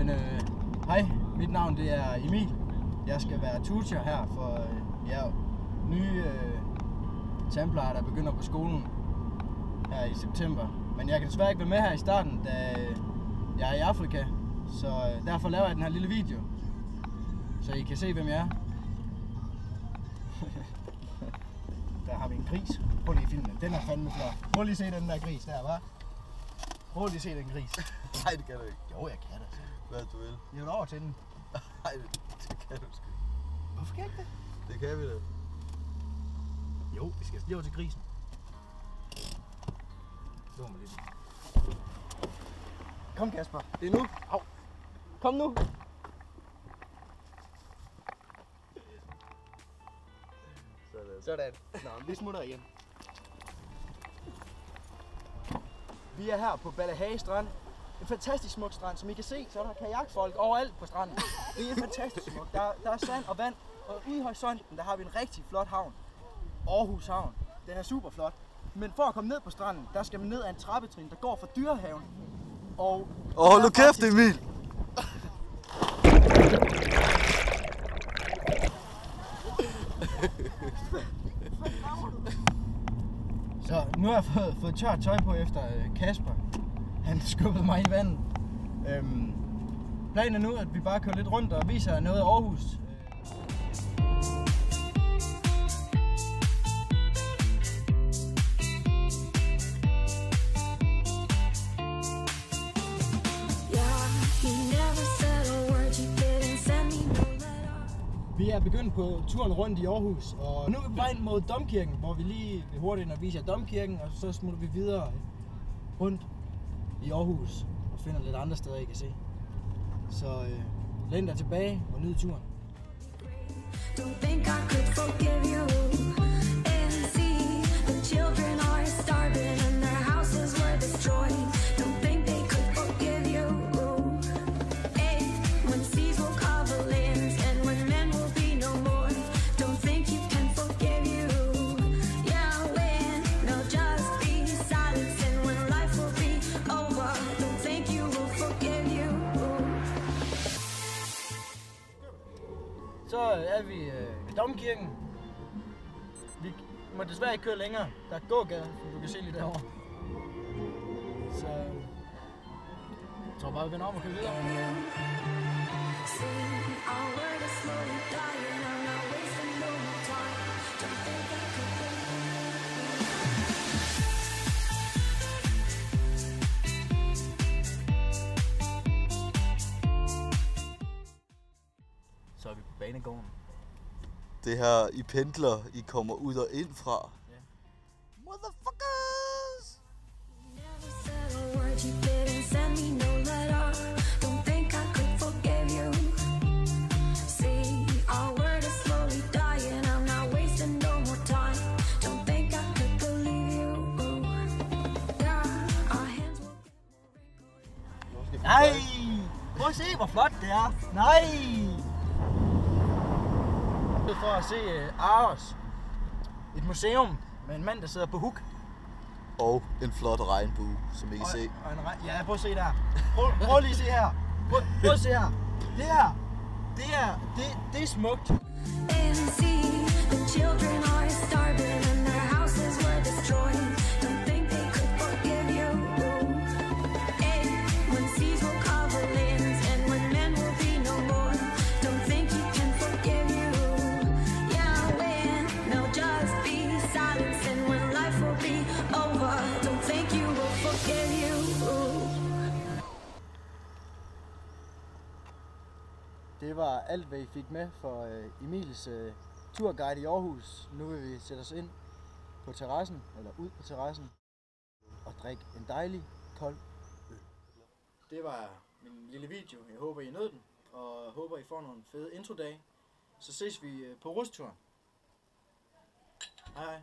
Jamen, hej, mit navn det er Emil. Jeg skal være tutor her for nye tandplejere, der begynder på skolen her i september. Men jeg kan desværre ikke være med her i starten, da jeg er i Afrika. Så derfor laver jeg den her lille video, så I kan se, hvem jeg er. Der har vi en gris. Prøv lige at filme den. Den er fandme flot. Prøv lige at se den der gris der, hva'? Prøv lige at se den gris. Nej, det kan du ikke. Jo, jeg kan det. Hvad du vil. Jeg vil over til den. Nej, det kan du sgu. Hvorfor kan jeg ikke det? Det kan vi da. Jo, vi skal lige over til grisen. Lå mig lidt. Kom Kasper, det er nu. Au. Kom nu. Sådan. Nå, vi smutter igen. Vi er her på Ballehage Strand. En fantastisk smuk strand, som I kan se, så er der kajakfolk overalt på stranden. Det er fantastisk smukt. Der er sand og vand, og ude i horisonten, der har vi en rigtig flot havn. Aarhus Havn. Den er super flot. Men for at komme ned på stranden, der skal man ned ad en trappetrin, der går fra Dyrehaven. Og hold nu kæft, Emil! Så nu har jeg fået tørt tøj på efter Kasper. Han skubbede mig i vandet. Planen er nu, at vi bare kører lidt rundt og viser noget af Aarhus. Vi er begyndt på turen rundt i Aarhus, og nu er vi på vej mod Domkirken, hvor vi lige vil hurtigt ind og viser Domkirken, og så smutter vi videre rundt i Aarhus og finder lidt andre steder, I kan se. Så læn dig tilbage og nyd turen. Så er vi ved Domkirken. Vi må desværre ikke køre længere. Der er gågade, som du kan se lige derovre. Så jeg tror bare, vi vender om og kører videre. Så er vi på banegården. Det her, I pendler, I kommer ud og ind fra. Ja. Motherfuckers! Nej! Prøv at se, hvor flot det er. Nej! For at se Aros. Et museum med en mand, der sidder på huk. Og en flot regnbue, som I kan se. Ja, prøv at se der. Prøv lige at se her. Prøv at se her. Det er smukt. Det var alt, hvad I fik med for Emils turguide i Aarhus. Nu vil vi sætte os ind på terrassen, eller ud på terrassen, og drikke en dejlig, kold øl. Det var min lille video. Jeg håber, I nød den, og håber, I får nogle fede introdage. Så ses vi på rusturen. Hej hej.